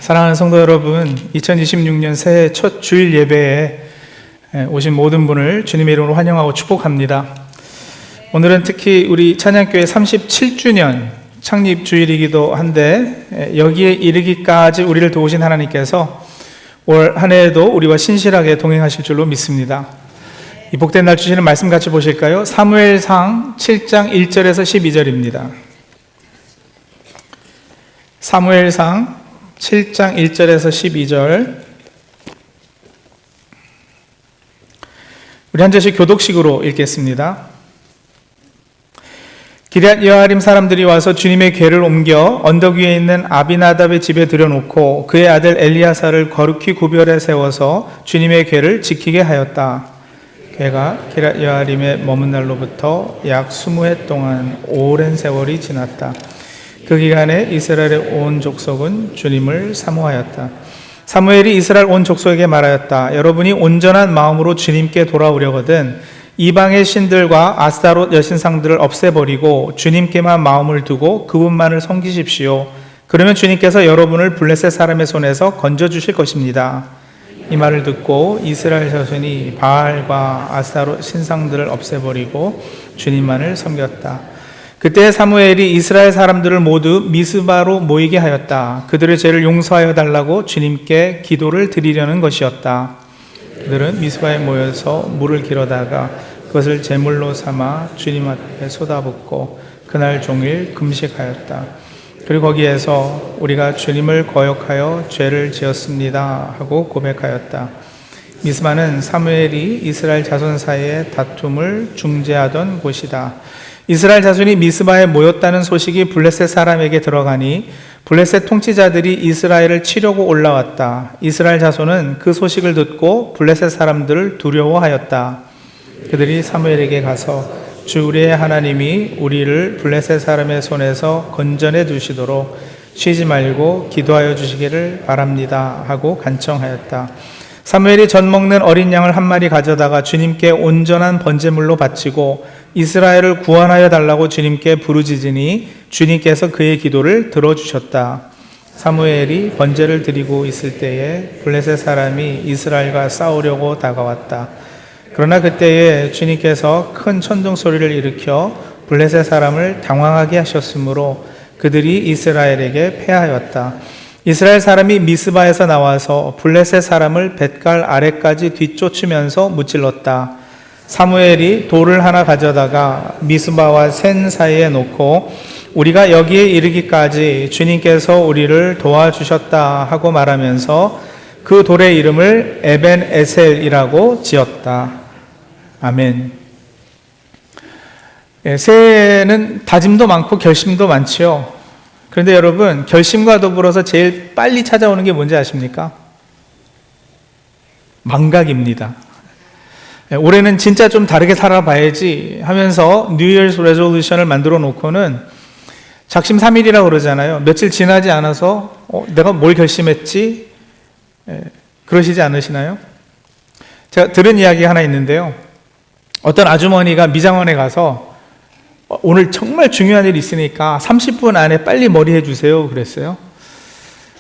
사랑하는 성도 여러분, 2026년 새해 첫 주일 예배에 오신 모든 분을 주님의 이름으로 환영하고 축복합니다. 오늘은 특히 우리 찬양교회 37주년 창립 주일이기도 한데 여기에 이르기까지 우리를 도우신 하나님께서 올 한 해에도 우리와 신실하게 동행하실 줄로 믿습니다. 이 복된 날 주시는 말씀 같이 보실까요? 사무엘상 7장 1절에서 12절입니다. 사무엘상 7장 1절에서 12절, 우리 한 절씩 교독식으로 읽겠습니다. 기럇 여아림 사람들이 와서 주님의 궤를 옮겨 언덕 위에 있는 아비나답의 집에 들여놓고 그의 아들 엘리야사를 거룩히 구별해 세워서 주님의 궤를 지키게 하였다. 궤가 기럇 여아림에 머문 날로부터 약 20해 동안 오랜 세월이 지났다. 그 기간에 이스라엘의 온 족속은 주님을 사모하였다. 사무엘이 이스라엘 온 족속에게 말하였다. 여러분이 온전한 마음으로 주님께 돌아오려거든 이방의 신들과 아스타롯 여신상들을 없애버리고 주님께만 마음을 두고 그분만을 섬기십시오. 그러면 주님께서 여러분을 블레셋 사람의 손에서 건져주실 것입니다. 이 말을 듣고 이스라엘 자손이 바알과 아스타롯 신상들을 없애버리고 주님만을 섬겼다. 그때 사무엘이 이스라엘 사람들을 모두 미스바로 모이게 하였다. 그들의 죄를 용서하여 달라고 주님께 기도를 드리려는 것이었다. 그들은 미스바에 모여서 물을 길어다가 그것을 제물로 삼아 주님 앞에 쏟아붓고 그날 종일 금식하였다. 그리고 거기에서 우리가 주님을 거역하여 죄를 지었습니다 하고 고백하였다. 미스바는 사무엘이 이스라엘 자손 사이의 다툼을 중재하던 곳이다. 이스라엘 자손이 미스바에 모였다는 소식이 블레셋 사람에게 들어가니 블레셋 통치자들이 이스라엘을 치려고 올라왔다. 이스라엘 자손은 그 소식을 듣고 블레셋 사람들을 두려워하였다. 그들이 사무엘에게 가서 주 우리의 하나님이 우리를 블레셋 사람의 손에서 건져내 두시도록 쉬지 말고 기도하여 주시기를 바랍니다 하고 간청하였다. 사무엘이 젖 먹는 어린 양을 한 마리 가져다가 주님께 온전한 번제물로 바치고 이스라엘을 구원하여 달라고 주님께 부르짖으니 주님께서 그의 기도를 들어주셨다. 사무엘이 번제를 드리고 있을 때에 블레셋 사람이 이스라엘과 싸우려고 다가왔다. 그러나 그때에 주님께서 큰 천둥 소리를 일으켜 블레셋 사람을 당황하게 하셨으므로 그들이 이스라엘에게 패하였다. 이스라엘 사람이 미스바에서 나와서 블레셋 사람을 뱃갈 아래까지 뒤쫓으면서 무찔렀다. 사무엘이 돌을 하나 가져다가 미스바와 센 사이에 놓고 우리가 여기에 이르기까지 주님께서 우리를 도와주셨다 하고 말하면서 그 돌의 이름을 에벤 에셀이라고 지었다. 아멘. 새해에는 다짐도 많고 결심도 많지요. 그런데 여러분, 결심과 더불어서 제일 빨리 찾아오는 게 뭔지 아십니까? 망각입니다. 올해는 진짜 좀 다르게 살아봐야지 하면서 New Year's Resolution을 만들어 놓고는 작심삼일이라고 그러잖아요. 며칠 지나지 않아서 내가 뭘 결심했지? 그러시지 않으시나요? 제가 들은 이야기 하나 있는데요. 어떤 아주머니가 미장원에 가서 오늘 정말 중요한 일이 있으니까 30분 안에 빨리 머리 해주세요 그랬어요.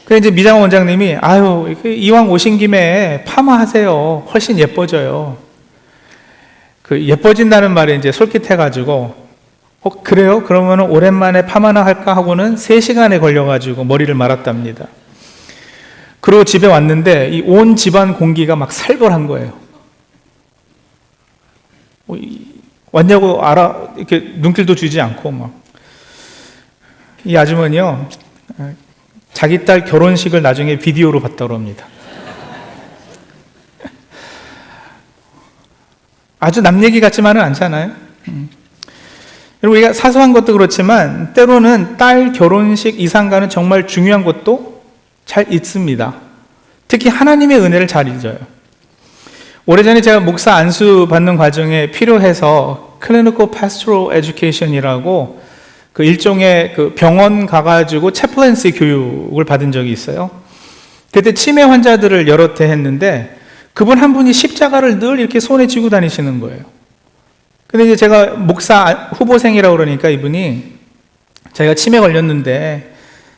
그래서 이제 미장원 원장님이 아유 이왕 오신 김에 파마하세요. 훨씬 예뻐져요. 그 예뻐진다는 말에 이제 솔깃해가지고 그래요? 그러면 오랜만에 파마나 할까 하고는 3시간에 걸려가지고 머리를 말았답니다. 그리고 집에 왔는데 이 온 집안 공기가 막 살벌한 거예요. 왔냐고 이렇게 눈길도 주지 않고 막. 이 아주머니요, 자기 딸 결혼식을 나중에 비디오로 봤다고 합니다. 아주 남 얘기 같지만은 않잖아요. 여러분, 우리가 사소한 것도 그렇지만 때로는 딸 결혼식 이상가는 정말 중요한 것도 잘 잊습니다. 특히 하나님의 은혜를 잘 잊어요. 오래전에 제가 목사 안수 받는 과정에 필요해서 Clinical Pastoral Education이라고 그 일종의 그 병원 가가지고 채플랜시 교육을 받은 적이 있어요. 그때 치매 환자들을 여러 대 했는데 그분 한 분이 십자가를 늘 이렇게 손에 쥐고 다니시는 거예요. 근데 이제 제가 목사 후보생이라고 그러니까 이분이 자기가 치매 걸렸는데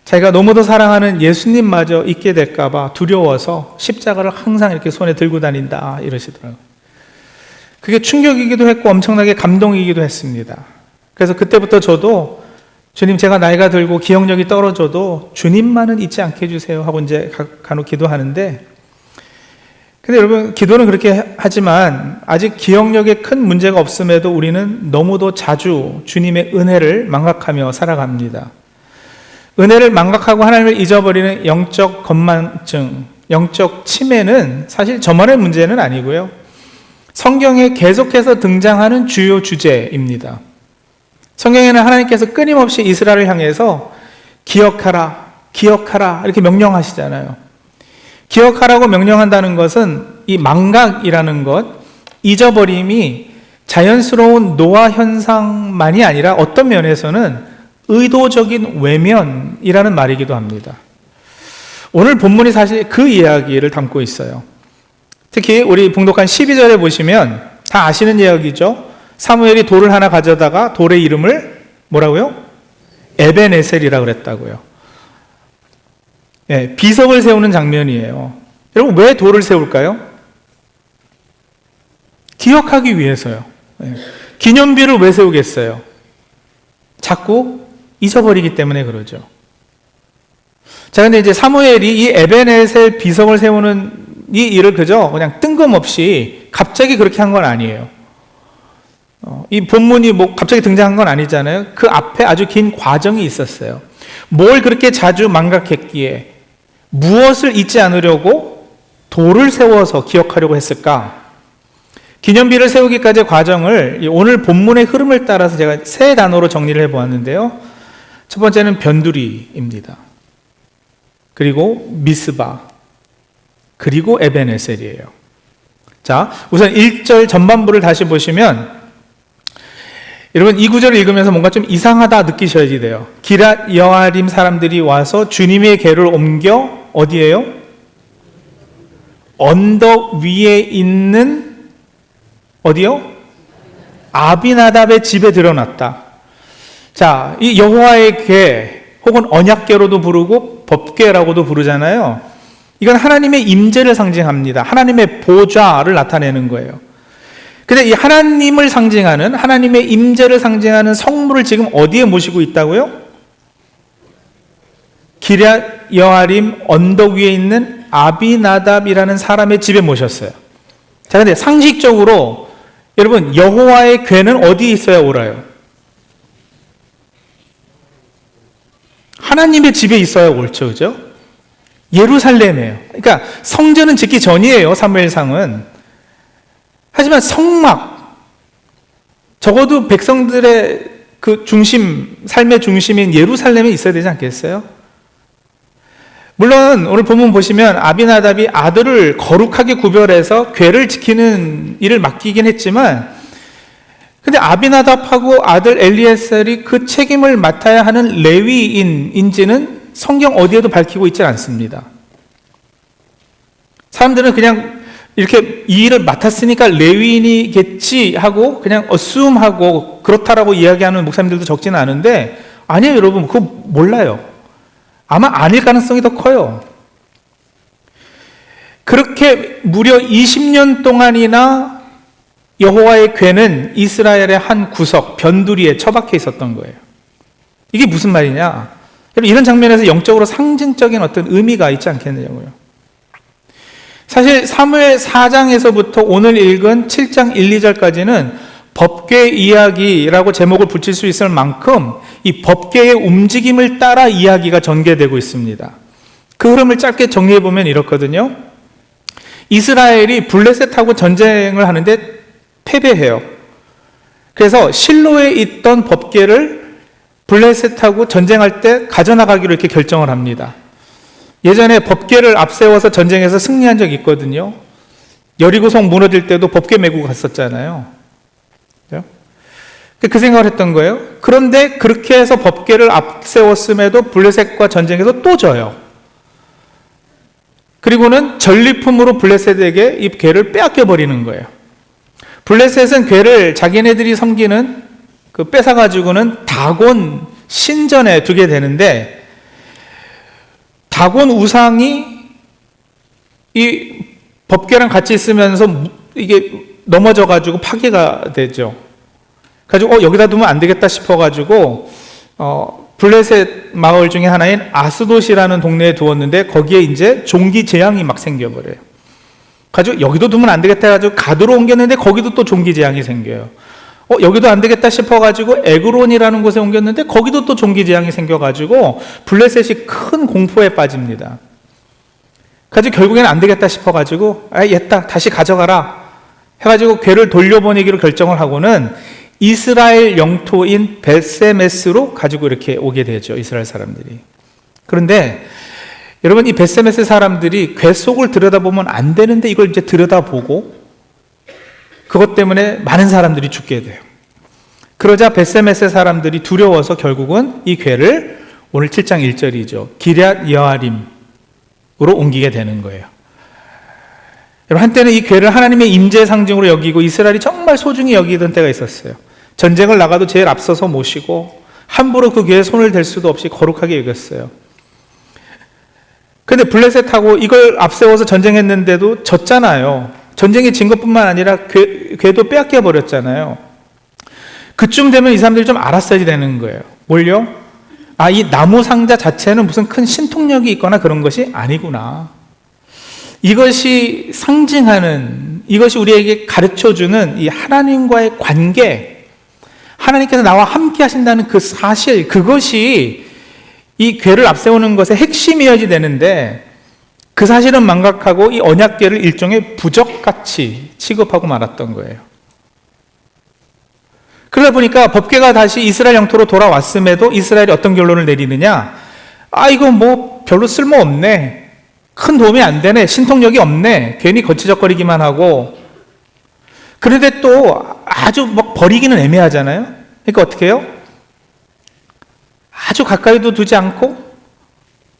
자기가 너무도 사랑하는 예수님마저 잊게 될까봐 두려워서 십자가를 항상 이렇게 손에 들고 다닌다 이러시더라고요. 그게 충격이기도 했고 엄청나게 감동이기도 했습니다. 그래서 그때부터 저도 주님, 제가 나이가 들고 기억력이 떨어져도 주님만은 잊지 않게 해주세요 하고 이제 간혹 기도하는데, 근데 여러분, 기도는 그렇게 하지만 아직 기억력에 큰 문제가 없음에도 우리는 너무도 자주 주님의 은혜를 망각하며 살아갑니다. 은혜를 망각하고 하나님을 잊어버리는 영적 건망증, 영적 치매는 사실 저만의 문제는 아니고요, 성경에 계속해서 등장하는 주요 주제입니다. 성경에는 하나님께서 끊임없이 이스라엘을 향해서 기억하라, 기억하라 이렇게 명령하시잖아요. 기억하라고 명령한다는 것은 이 망각이라는 것, 잊어버림이 자연스러운 노화 현상만이 아니라 어떤 면에서는 의도적인 외면이라는 말이기도 합니다. 오늘 본문이 사실 그 이야기를 담고 있어요. 특히 우리 봉독한 12절에 보시면 다 아시는 이야기죠. 사무엘이 돌을 하나 가져다가 돌의 이름을 뭐라고요? 에벤에셀이라고 그랬다고요. 예, 비석을 세우는 장면이에요. 여러분, 왜 돌을 세울까요? 기억하기 위해서요. 예. 기념비를 왜 세우겠어요? 자꾸 잊어버리기 때문에 그러죠. 자, 근데 이제 사무엘이 이 에벤에셀 비석을 세우는 이 일을 그냥 뜬금없이 갑자기 그렇게 한 건 아니에요. 이 본문이 뭐 갑자기 등장한 건 아니잖아요. 그 앞에 아주 긴 과정이 있었어요. 뭘 그렇게 자주 망각했기에, 무엇을 잊지 않으려고 돌을 세워서 기억하려고 했을까? 기념비를 세우기까지의 과정을 오늘 본문의 흐름을 따라서 제가 세 단어로 정리를 해보았는데요. 첫 번째는 변두리입니다. 그리고 미스바, 그리고 에벤에셀이에요. 자, 우선 1절 전반부를 다시 보시면, 여러분, 이 구절을 읽으면서 뭔가 좀 이상하다 느끼셔야지 돼요. 기랏 여아림 사람들이 와서 주님의 궤를 옮겨 어디예요? 언덕 위에 있는 어디요? 아비나답의 집에 들여놨다. 자, 이 여호와의 궤 혹은 언약궤로도 부르고 법궤라고도 부르잖아요. 이건 하나님의 임재를 상징합니다. 하나님의 보좌를 나타내는 거예요. 근데 이 하나님을 상징하는, 하나님의 임재를 상징하는 성물을 지금 어디에 모시고 있다고요? 기럇 여아림 언덕 위에 있는 아비나답이라는 사람의 집에 모셨어요. 자, 근데 상식적으로 여러분, 여호와의 궤는 어디에 있어야 옳아요? 하나님의 집에 있어야 옳죠, 그죠? 예루살렘이에요. 그러니까 성전은 짓기 전이에요, 사무엘상은. 하지만 성막, 적어도 백성들의 그 중심, 삶의 중심인 예루살렘에 있어야 되지 않겠어요? 물론 오늘 본문 보시면 아비나답이 아들을 거룩하게 구별해서 궤를 지키는 일을 맡기긴 했지만, 근데 아비나답하고 아들 엘리에셀이 그 책임을 맡아야 하는 레위인인지는 성경 어디에도 밝히고 있지 않습니다. 사람들은 그냥 이렇게 이 일을 맡았으니까 레위인이겠지 하고 그냥 assume하고 그렇다라고 이야기하는 목사님들도 적지는 않은데, 아니에요, 여러분. 그거 몰라요. 아마 아닐 가능성이 더 커요. 그렇게 무려 20년 동안이나 여호와의 궤는 이스라엘의 한 구석, 변두리에 처박혀 있었던 거예요. 이게 무슨 말이냐? 이런 장면에서 영적으로 상징적인 어떤 의미가 있지 않겠느냐고요. 사실 사무엘 4장에서부터 오늘 읽은 7장 1, 2절까지는 법궤 이야기라고 제목을 붙일 수 있을 만큼 이 법궤의 움직임을 따라 이야기가 전개되고 있습니다. 그 흐름을 짧게 정리해보면 이렇거든요. 이스라엘이 블레셋하고 전쟁을 하는데 패배해요. 그래서 실로에 있던 법궤를 블레셋하고 전쟁할 때 가져나가기로 이렇게 결정을 합니다. 예전에 법궤를 앞세워서 전쟁에서 승리한 적이 있거든요. 여리고성 무너질 때도 법궤 메고 갔었잖아요. 그 생각을 했던 거예요. 그런데 그렇게 해서 법궤를 앞세웠음에도 블레셋과 전쟁에서 또 져요. 그리고는 전리품으로 블레셋에게 이 궤를 빼앗겨 버리는 거예요. 블레셋은 궤를 자기네들이 섬기는 그 뺏어가지고는 다곤 신전에 두게 되는데, 다곤 우상이 이 법궤랑 같이 있으면서 이게 넘어져가지고 파괴가 되죠. 가지고 여기다 두면 안 되겠다 싶어가지고 블레셋 마을 중에 하나인 아스돗이라는 동네에 두었는데 거기에 이제 종기 재앙이 막 생겨버려요. 가지고 여기도 두면 안 되겠다 해가지고 가드로 옮겼는데 거기도 또 종기 재앙이 생겨요. 여기도 안 되겠다 싶어가지고 에그론이라는 곳에 옮겼는데 거기도 또 종기 재앙이 생겨가지고 블레셋이 큰 공포에 빠집니다. 가지고 결국에는 안 되겠다 싶어가지고 얘다 다시 가져가라 해가지고 궤를 돌려보내기로 결정을 하고는 이스라엘 영토인 벳세메스로 가지고 이렇게 오게 되죠. 이스라엘 사람들이. 그런데 여러분, 이 벳세메스 사람들이 궤 속을 들여다보면 안 되는데 이걸 이제 들여다보고 그것 때문에 많은 사람들이 죽게 돼요. 그러자 벳세메스 사람들이 두려워서 결국은 이 궤를 오늘 7장 1절이죠. 기럇 여아림으로 옮기게 되는 거예요. 여러분, 한때는 이 궤를 하나님의 임재의 상징으로 여기고 이스라엘이 정말 소중히 여기던 때가 있었어요. 전쟁을 나가도 제일 앞서서 모시고 함부로 그 궤에 손을 댈 수도 없이 거룩하게 여겼어요. 그런데 블레셋하고 이걸 앞세워서 전쟁했는데도 졌잖아요. 전쟁이 진 것뿐만 아니라 궤도 빼앗겨 버렸잖아요. 그쯤 되면 이 사람들이 좀 알았어야 되는 거예요. 뭘요? 이 나무 상자 자체는 무슨 큰 신통력이 있거나 그런 것이 아니구나. 이것이 상징하는, 이것이 우리에게 가르쳐주는 이 하나님과의 관계, 하나님께서 나와 함께 하신다는 그 사실, 그것이 이 궤를 앞세우는 것의 핵심이어야 되는데 그 사실은 망각하고 이 언약궤를 일종의 부적같이 취급하고 말았던 거예요. 그러다 보니까 법궤가 다시 이스라엘 영토로 돌아왔음에도 이스라엘이 어떤 결론을 내리느냐? 이거 뭐 별로 쓸모없네. 큰 도움이 안 되네. 신통력이 없네. 괜히 거치적거리기만 하고. 그런데 또 아주 막 버리기는 애매하잖아요. 그러니까 어떻게 해요? 아주 가까이도 두지 않고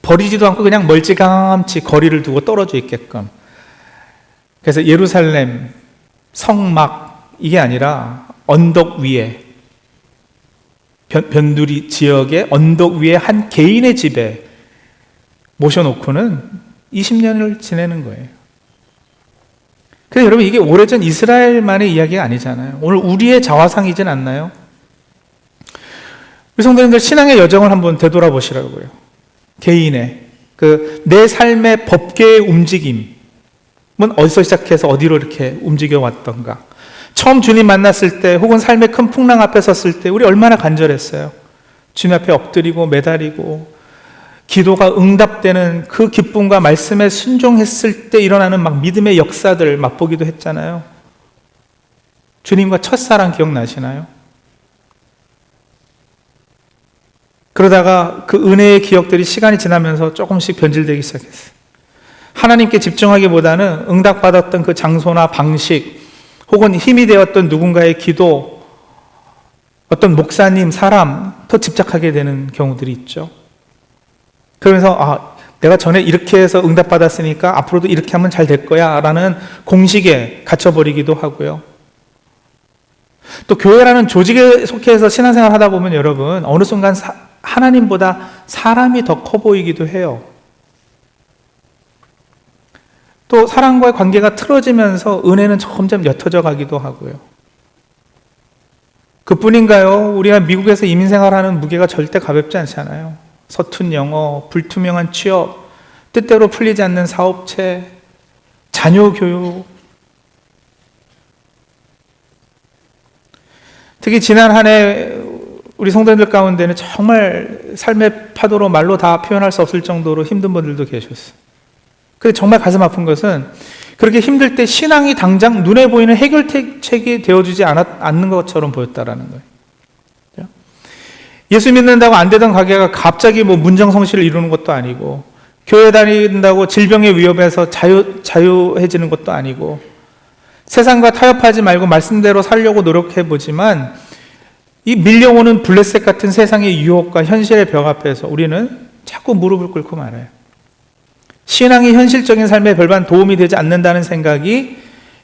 버리지도 않고 그냥 멀찌감치 거리를 두고 떨어져 있게끔. 그래서 예루살렘 성막 이게 아니라 언덕 위에, 변두리 지역의 언덕 위에 한 개인의 집에 모셔놓고는 20년을 지내는 거예요. 그래서 여러분, 이게 오래전 이스라엘만의 이야기가 아니잖아요. 오늘 우리의 자화상이진 않나요? 우리 성도님들 신앙의 여정을 한번 되돌아보시라고요. 개인의 내 삶의 법궤의 움직임은 어디서 시작해서 어디로 이렇게 움직여 왔던가. 처음 주님 만났을 때 혹은 삶의 큰 풍랑 앞에 섰을 때 우리 얼마나 간절했어요. 주님 앞에 엎드리고 매달리고 기도가 응답되는 그 기쁨과 말씀에 순종했을 때 일어나는 막 믿음의 역사들 맛보기도 했잖아요. 주님과 첫사랑 기억나시나요? 그러다가 그 은혜의 기억들이 시간이 지나면서 조금씩 변질되기 시작했어요. 하나님께 집중하기보다는 응답받았던 그 장소나 방식 혹은 힘이 되었던 누군가의 기도, 어떤 목사님, 사람 더 집착하게 되는 경우들이 있죠. 그러면서 내가 전에 이렇게 해서 응답받았으니까 앞으로도 이렇게 하면 잘 될 거야 라는 공식에 갇혀버리기도 하고요. 또 교회라는 조직에 속해서 신앙생활 하다 보면 여러분 어느 순간 하나님보다 사람이 더 커 보이기도 해요. 또 사람과의 관계가 틀어지면서 은혜는 점점 옅어져 가기도 하고요. 그뿐인가요? 우리가 미국에서 이민생활하는 무게가 절대 가볍지 않잖아요. 서툰 영어, 불투명한 취업, 뜻대로 풀리지 않는 사업체, 자녀 교육. 특히 지난 한 해 우리 성도님들 가운데는 정말 삶의 파도로 말로 다 표현할 수 없을 정도로 힘든 분들도 계셨어요. 근데 정말 가슴 아픈 것은 그렇게 힘들 때 신앙이 당장 눈에 보이는 해결책이 되어주지 않는 것처럼 보였다라는 거예요. 예수 믿는다고 안 되던 가게가 갑자기 문정성시를 이루는 것도 아니고, 교회 다닌다고 질병의 위협에서 자유해지는 것도 아니고, 세상과 타협하지 말고 말씀대로 살려고 노력해보지만 이 밀려오는 블레셋 같은 세상의 유혹과 현실의 벽 앞에서 우리는 자꾸 무릎을 꿇고 말아요. 신앙이 현실적인 삶에 별반 도움이 되지 않는다는 생각이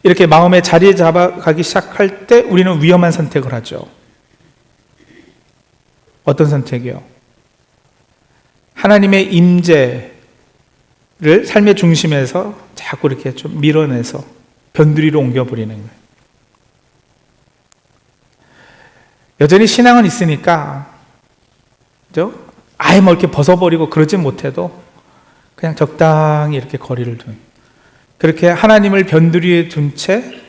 이렇게 마음에 자리 잡아가기 시작할 때 우리는 위험한 선택을 하죠. 어떤 선택이요? 하나님의 임재, 삶의 중심에서 자꾸 이렇게 좀 밀어내서 변두리로 옮겨버리는 거예요. 여전히 신앙은 있으니까, 그죠? 아예 뭐 이렇게 벗어버리고 그러진 못해도 그냥 적당히 이렇게 거리를 둔. 그렇게 하나님을 변두리에 둔 채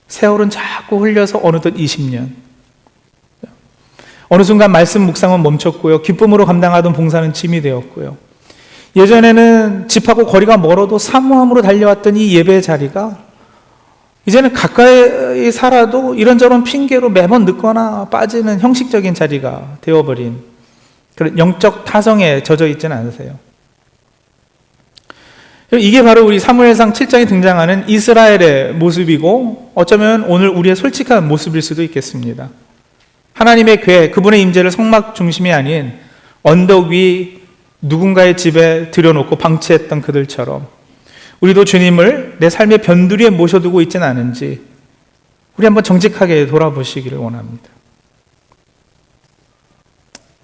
세월은 자꾸 흘려서 어느덧 20년. 어느 순간 말씀 묵상은 멈췄고요. 기쁨으로 감당하던 봉사는 짐이 되었고요. 예전에는 집하고 거리가 멀어도 사모함으로 달려왔던 이 예배의 자리가 이제는 가까이 살아도 이런저런 핑계로 매번 늦거나 빠지는 형식적인 자리가 되어버린 그런 영적 타성에 젖어 있지는 않으세요? 이게 바로 우리 사무엘상 7장에 등장하는 이스라엘의 모습이고 어쩌면 오늘 우리의 솔직한 모습일 수도 있겠습니다. 하나님의 궤, 그분의 임재를 성막 중심이 아닌 언덕 위 누군가의 집에 들여놓고 방치했던 그들처럼 우리도 주님을 내 삶의 변두리에 모셔두고 있지는 않은지 우리 한번 정직하게 돌아보시기를 원합니다.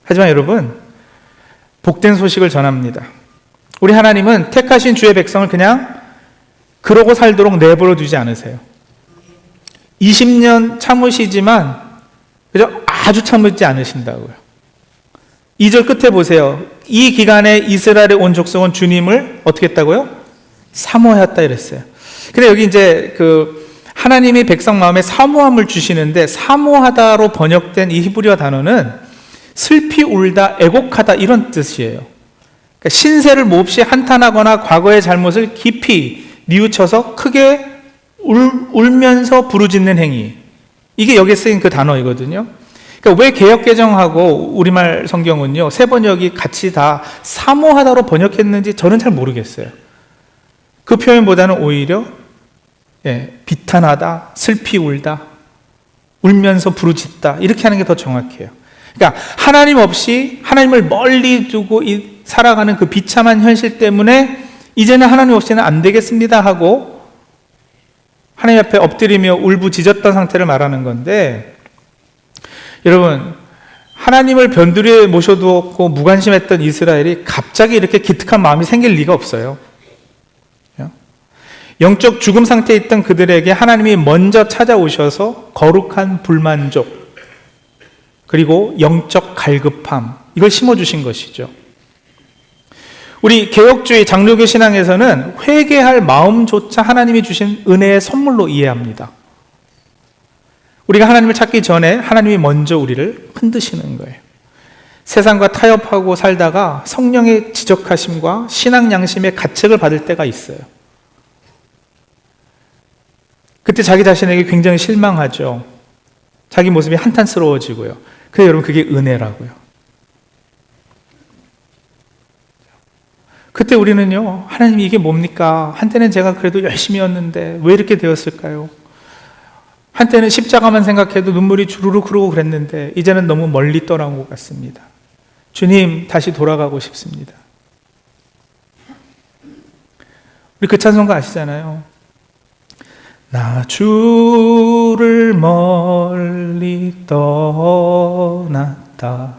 하지만 여러분, 복된 소식을 전합니다. 우리 하나님은 택하신 주의 백성을 그냥 그러고 살도록 내버려 두지 않으세요. 20년 참으시지만 그죠? 아주 참지 않으신다고요. 2절 끝에 보세요. 이 기간에 이스라엘의 온 족속은 주님을 어떻게 했다고요? 사모하였다 이랬어요. 근데 여기 이제 하나님이 백성 마음에 사모함을 주시는데 사모하다로 번역된 이 히브리어 단어는 슬피 울다, 애곡하다 이런 뜻이에요. 그러니까 신세를 몹시 한탄하거나 과거의 잘못을 깊이 뉘우쳐서 크게 울면서 부르짖는 행위. 이게 여기에 쓰인 그 단어이거든요. 그러니까 왜 개역개정하고 우리말 성경은요, 세 번역이 같이 다 사모하다로 번역했는지 저는 잘 모르겠어요. 그 표현보다는 오히려 비탄하다, 슬피 울다, 울면서 부르짖다 이렇게 하는 게 더 정확해요. 그러니까 하나님 없이 하나님을 멀리 두고 살아가는 그 비참한 현실 때문에 이제는 하나님 없이는 안 되겠습니다 하고 하나님 앞에 엎드리며 울부짖었던 상태를 말하는 건데, 여러분, 하나님을 변두리에 모셔두었고 무관심했던 이스라엘이 갑자기 이렇게 기특한 마음이 생길 리가 없어요. 영적 죽음 상태에 있던 그들에게 하나님이 먼저 찾아오셔서 거룩한 불만족 그리고 영적 갈급함, 이걸 심어주신 것이죠. 우리 개혁주의 장로교 신앙에서는 회개할 마음조차 하나님이 주신 은혜의 선물로 이해합니다. 우리가 하나님을 찾기 전에 하나님이 먼저 우리를 흔드시는 거예요. 세상과 타협하고 살다가 성령의 지적하심과 신앙 양심의 가책을 받을 때가 있어요. 그때 자기 자신에게 굉장히 실망하죠. 자기 모습이 한탄스러워지고요. 그래서 여러분, 그게 은혜라고요. 그때 우리는요, 하나님 이게 뭡니까? 한때는 제가 그래도 열심히였는데 왜 이렇게 되었을까요? 한때는 십자가만 생각해도 눈물이 주르륵 흐르고 그랬는데 이제는 너무 멀리 떠나온 것 같습니다. 주님, 다시 돌아가고 싶습니다. 우리 그 찬송가 아시잖아요. 나 주를 멀리 떠났다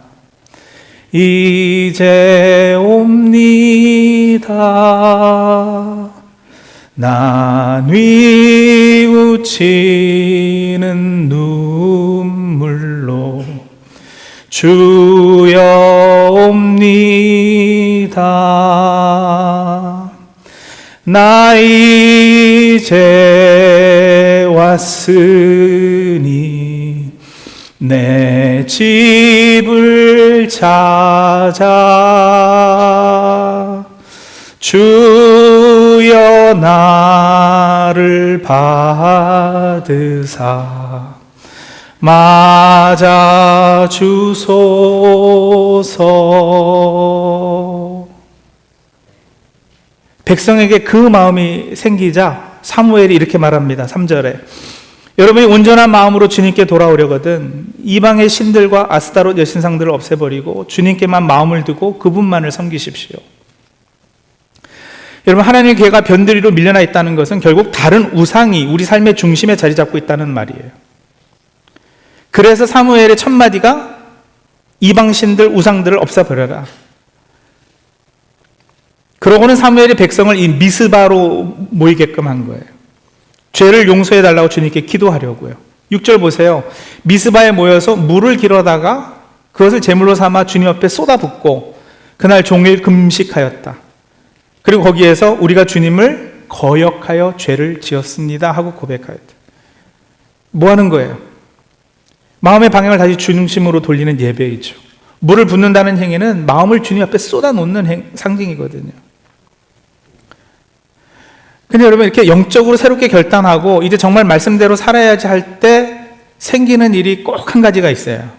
이제 옵니다. 나 뉘우치는 눈물로 주여 옵니다. 나 이제 왔으니 내 집을 찾아 주여 나를 받으사 맞아 주소서. 백성에게 그 마음이 생기자 사무엘이 이렇게 말합니다. 3절에 여러분이 온전한 마음으로 주님께 돌아오려거든 이방의 신들과 아스타롯 여신상들을 없애버리고 주님께만 마음을 두고 그분만을 섬기십시오. 여러분, 하나님의 궤가 변두리로 밀려나 있다는 것은 결국 다른 우상이 우리 삶의 중심에 자리 잡고 있다는 말이에요. 그래서 사무엘의 첫 마디가 이방 신들, 우상들을 없애버려라. 그러고는 사무엘이 백성을 이 미스바로 모이게끔 한 거예요. 죄를 용서해 달라고 주님께 기도하려고요. 6절 보세요. 미스바에 모여서 물을 길어다가 그것을 제물로 삼아 주님 앞에 쏟아붓고 그날 종일 금식하였다. 그리고 거기에서 우리가 주님을 거역하여 죄를 지었습니다 하고 고백하였다. 뭐 하는 거예요? 마음의 방향을 다시 중심으로 돌리는 예배이죠. 물을 붓는다는 행위는 마음을 주님 앞에 쏟아놓는 상징이거든요. 근데 여러분, 이렇게 영적으로 새롭게 결단하고 이제 정말 말씀대로 살아야지 할 때 생기는 일이 꼭 한 가지가 있어요.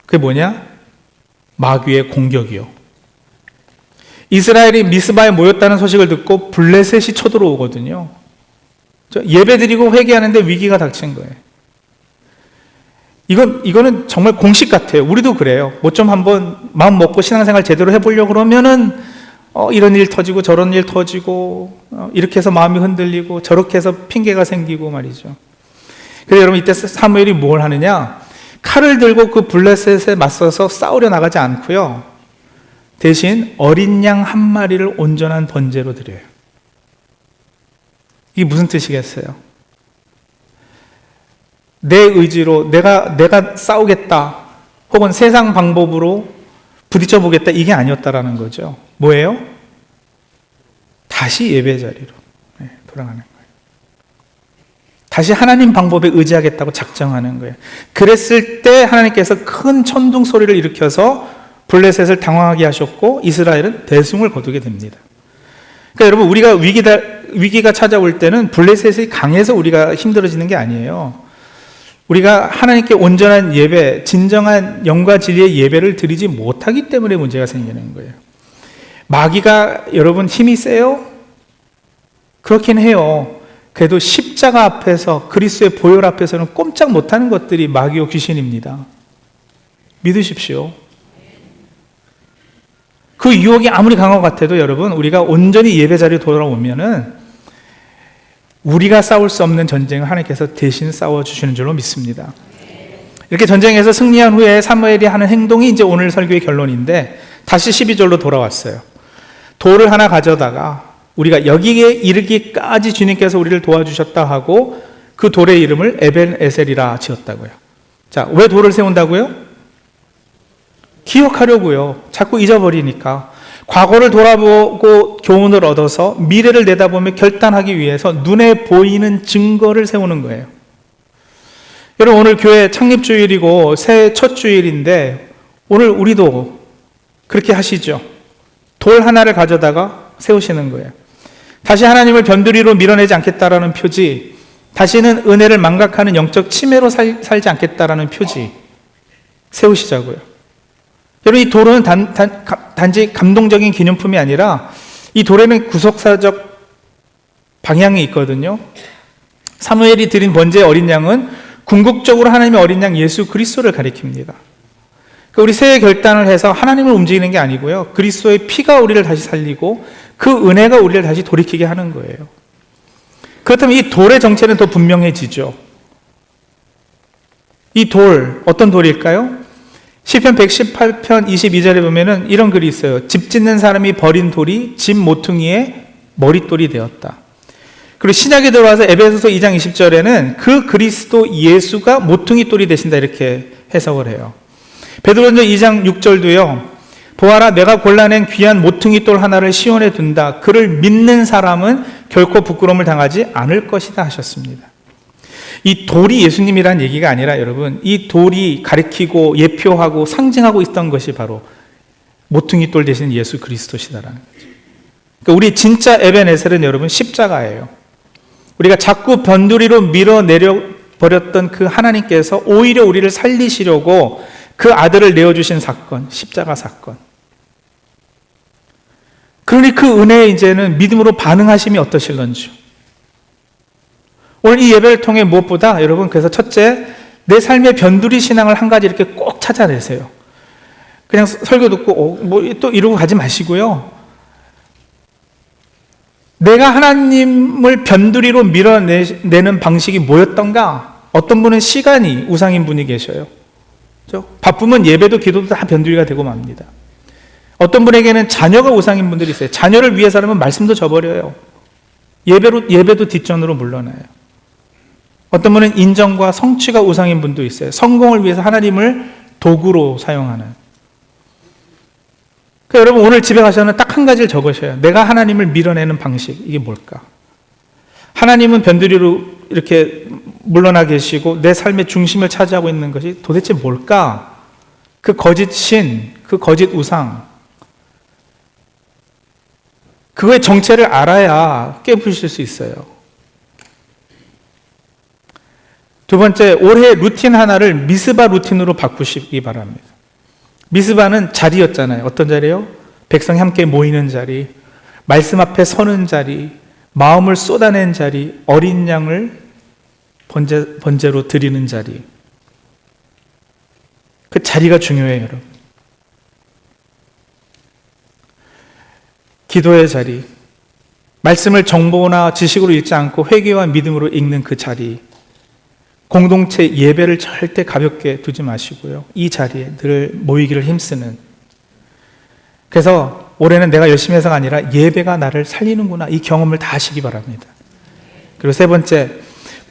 그게 뭐냐? 마귀의 공격이요. 이스라엘이 미스바에 모였다는 소식을 듣고 블레셋이 쳐들어오거든요. 예배 드리고 회개하는데 위기가 닥친 거예요. 이거는 정말 공식 같아요. 우리도 그래요. 뭐 좀 한번 마음 먹고 신앙생활 제대로 해보려고 그러면은 이런 일 터지고 저런 일 터지고 이렇게 해서 마음이 흔들리고 저렇게 해서 핑계가 생기고 말이죠. 그래서 여러분, 이때 사무엘이 뭘 하느냐? 칼을 들고 그 블레셋에 맞서서 싸우려 나가지 않고요. 대신 어린 양 한 마리를 온전한 번제로 드려요. 이게 무슨 뜻이겠어요? 내 의지로 내가 싸우겠다 혹은 세상 방법으로 부딪혀 보겠다, 이게 아니었다라는 거죠. 뭐예요? 다시 예배 자리로 돌아가는 거예요. 다시 하나님 방법에 의지하겠다고 작정하는 거예요. 그랬을 때 하나님께서 큰 천둥 소리를 일으켜서 블레셋을 당황하게 하셨고 이스라엘은 대승을 거두게 됩니다. 그러니까 여러분, 우리가 위기가 찾아올 때는 블레셋이 강해서 우리가 힘들어지는 게 아니에요. 우리가 하나님께 온전한 예배, 진정한 영과 진리의 예배를 드리지 못하기 때문에 문제가 생기는 거예요. 마귀가 여러분 힘이 세요? 그렇긴 해요. 그래도 십자가 앞에서, 그리스도의 보혈 앞에서는 꼼짝 못하는 것들이 마귀요 귀신입니다. 믿으십시오. 그 유혹이 아무리 강한 것 같아도 여러분, 우리가 온전히 예배 자리에 돌아오면은 우리가 싸울 수 없는 전쟁을 하나님께서 대신 싸워주시는 줄로 믿습니다. 이렇게 전쟁에서 승리한 후에 사무엘이 하는 행동이 이제 오늘 설교의 결론인데, 다시 12절로 돌아왔어요. 돌을 하나 가져다가 우리가 여기에 이르기까지 주님께서 우리를 도와주셨다 하고 그 돌의 이름을 에벤에셀이라 지었다고요. 자, 왜 돌을 세운다고요? 기억하려고요. 자꾸 잊어버리니까. 과거를 돌아보고 교훈을 얻어서 미래를 내다보며 결단하기 위해서 눈에 보이는 증거를 세우는 거예요. 여러분, 오늘 교회 창립주일이고 새해 첫 주일인데 오늘 우리도 그렇게 하시죠. 돌 하나를 가져다가 세우시는 거예요. 다시 하나님을 변두리로 밀어내지 않겠다라는 표지, 다시는 은혜를 망각하는 영적 치매로 살지 않겠다라는 표지 세우시자고요. 여러분, 이 돌은 단지 감동적인 기념품이 아니라 이 돌에는 구속사적 방향이 있거든요. 사무엘이 드린 번제의 어린 양은 궁극적으로 하나님의 어린 양 예수 그리스도를 가리킵니다. 그러니까 우리 새해 결단을 해서 하나님을 움직이는 게 아니고요. 그리스도의 피가 우리를 다시 살리고 그 은혜가 우리를 다시 돌이키게 하는 거예요. 그렇다면 이 돌의 정체는 더 분명해지죠. 이 돌, 어떤 돌일까요? 시편 118편 22절에 보면은 이런 글이 있어요. 집 짓는 사람이 버린 돌이 집 모퉁이의 머릿돌이 되었다. 그리고 신약에 들어와서 에베소서 2장 20절에는 그 그리스도 예수가 모퉁이 돌이 되신다, 이렇게 해석을 해요. 베드로전서 2장 6절도요. 보아라, 내가 골라낸 귀한 모퉁이 돌 하나를 시온에 둔다. 그를 믿는 사람은 결코 부끄러움을 당하지 않을 것이다 하셨습니다. 이 돌이 예수님이란 얘기가 아니라 여러분, 이 돌이 가리키고 예표하고 상징하고 있던 것이 바로 모퉁이 돌 대신 예수 그리스도시다라는 거죠. 그러니까 우리 진짜 에벤에셀은 여러분 십자가예요. 우리가 자꾸 변두리로 밀어내려 버렸던 그 하나님께서 오히려 우리를 살리시려고 그 아들을 내어주신 사건, 십자가 사건. 그러니 그 은혜에 이제는 믿음으로 반응하심이 어떠실런지. 오늘 이 예배를 통해 무엇보다 여러분, 그래서 첫째, 내 삶의 변두리 신앙을 한 가지 이렇게 꼭 찾아내세요. 그냥 설교 듣고 뭐 또 이러고 가지 마시고요. 내가 하나님을 변두리로 밀어내는 방식이 뭐였던가? 어떤 분은 시간이 우상인 분이 계셔요. 그렇죠? 바쁘면 예배도 기도도 다 변두리가 되고 맙니다. 어떤 분에게는 자녀가 우상인 분들이 있어요. 자녀를 위해서라면 말씀도 저버려요. 예배도 뒷전으로 물러나요. 어떤 분은 인정과 성취가 우상인 분도 있어요. 성공을 위해서 하나님을 도구로 사용하는. 그러니까 여러분 오늘 집에 가서는 딱 한 가지를 적으셔요. 내가 하나님을 밀어내는 방식, 이게 뭘까? 하나님은 변두리로 이렇게 물러나 계시고 내 삶의 중심을 차지하고 있는 것이 도대체 뭘까? 그 거짓 신, 그 거짓 우상, 그거의 정체를 알아야 깨부실 수 있어요. 두 번째, 올해 루틴 하나를 미스바 루틴으로 바꾸시기 바랍니다. 미스바는 자리였잖아요. 어떤 자리요? 백성이 함께 모이는 자리, 말씀 앞에 서는 자리, 마음을 쏟아낸 자리, 어린 양을 번제로 드리는 자리. 그 자리가 중요해요, 여러분. 기도의 자리, 말씀을 정보나 지식으로 읽지 않고 회개와 믿음으로 읽는 그 자리, 공동체 예배를 절대 가볍게 두지 마시고요. 이 자리에 늘 모이기를 힘쓰는. 그래서 올해는 내가 열심히 해서가 아니라 예배가 나를 살리는구나, 이 경험을 다 하시기 바랍니다. 그리고 세 번째,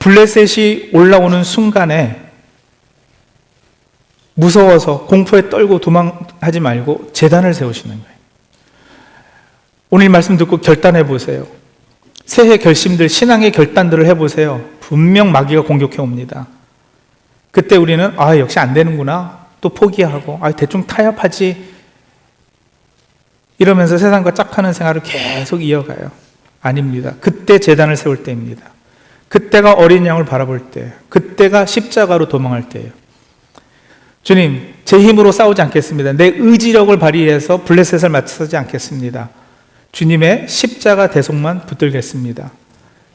블레셋이 올라오는 순간에 무서워서 공포에 떨고 도망하지 말고 제단을 세우시는 거예요. 오늘 말씀 듣고 결단해 보세요. 새해 결심들, 신앙의 결단들을 해보세요. 분명 마귀가 공격해 옵니다. 그때 우리는 역시 안 되는구나, 또 포기하고 대충 타협하지 이러면서 세상과 짝하는 생활을 계속 이어가요. 아닙니다. 그때 제단을 세울 때입니다. 그때가 어린 양을 바라볼 때, 그때가 십자가로 도망할 때예요. 주님, 제 힘으로 싸우지 않겠습니다. 내 의지력을 발휘해서 블레셋을 맞서지 않겠습니다. 주님의 십자가 대속만 붙들겠습니다.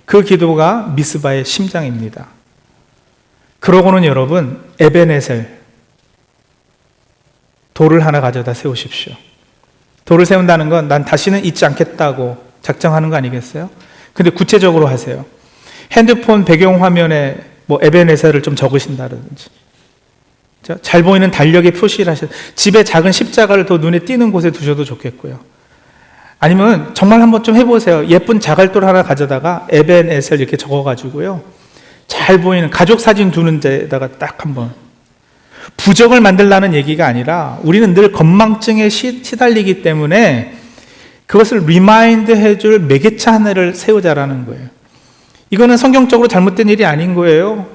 그 기도가 미스바의 심장입니다. 그러고는 여러분, 에베네셀, 돌을 하나 가져다 세우십시오. 돌을 세운다는 건 난 다시는 잊지 않겠다고 작정하는 거 아니겠어요? 근데 구체적으로 하세요. 핸드폰 배경화면에 에베네셀을 좀 적으신다든지, 잘 보이는 달력에 표시를 하셔서 집에 작은 십자가를 더 눈에 띄는 곳에 두셔도 좋겠고요. 아니면 정말 한번 좀 해보세요. 예쁜 자갈돌 하나 가져다가 에벤에셀 이렇게 적어가지고요, 잘 보이는 가족 사진 두는 데다가 딱 한번. 부적을 만들라는 얘기가 아니라 우리는 늘 건망증에 시달리기 때문에 그것을 리마인드 해줄 매개차 하나를 세우자라는 거예요. 이거는 성경적으로 잘못된 일이 아닌 거예요.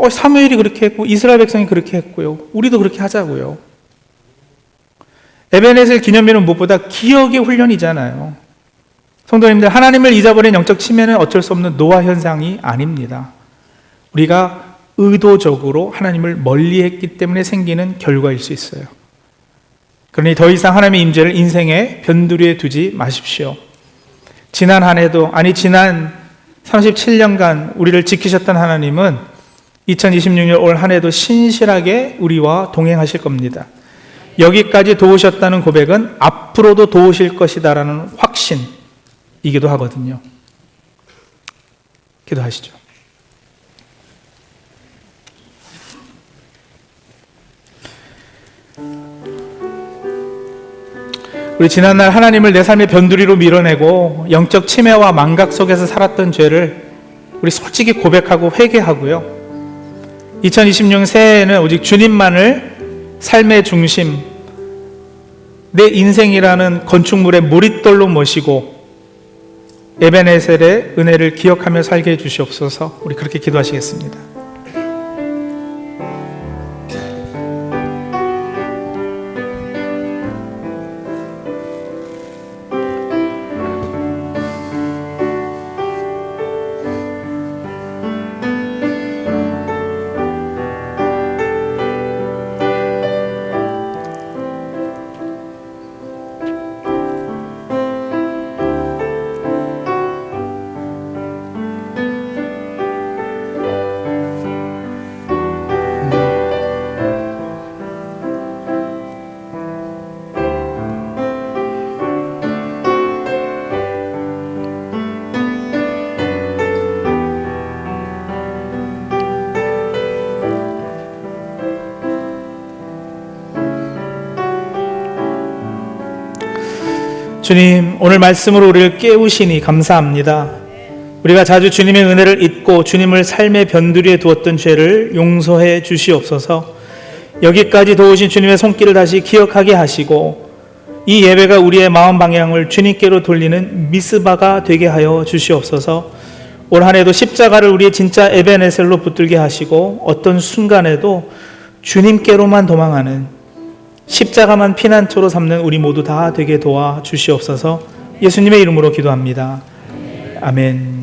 사무엘이 그렇게 했고 이스라엘 백성이 그렇게 했고요. 우리도 그렇게 하자고요. 에베네셀 기념일은 무엇보다 기억의 훈련이잖아요. 성도님들, 하나님을 잊어버린 영적 치매는 어쩔 수 없는 노화 현상이 아닙니다. 우리가 의도적으로 하나님을 멀리했기 때문에 생기는 결과일 수 있어요. 그러니 더 이상 하나님의 임재를 인생의 변두리에 두지 마십시오. 지난 한 해도, 지난 37년간 우리를 지키셨던 하나님은 2026년 올 한 해도 신실하게 우리와 동행하실 겁니다. 여기까지 도우셨다는 고백은 앞으로도 도우실 것이다라는 확신이기도 하거든요. 기도하시죠. 우리 지난날 하나님을 내 삶의 변두리로 밀어내고 영적 치매와 망각 속에서 살았던 죄를 우리 솔직히 고백하고 회개하고요. 2026년 새해에는 오직 주님만을 삶의 중심, 내 인생이라는 건축물의 몰입돌로 모시고 에베네셀의 은혜를 기억하며 살게 해주시옵소서. 우리 그렇게 기도하시겠습니다. 주님, 오늘 말씀으로 우리를 깨우시니 감사합니다. 우리가 자주 주님의 은혜를 잊고 주님을 삶의 변두리에 두었던 죄를 용서해 주시옵소서. 여기까지 도우신 주님의 손길을 다시 기억하게 하시고 이 예배가 우리의 마음 방향을 주님께로 돌리는 미스바가 되게 하여 주시옵소서. 올 한 해도 십자가를 우리의 진짜 에베네셀로 붙들게 하시고 어떤 순간에도 주님께로만 도망하는, 십자가만 피난처로 삼는 우리 모두 다 되게 도와 주시옵소서. 예수님의 이름으로 기도합니다. 아멘.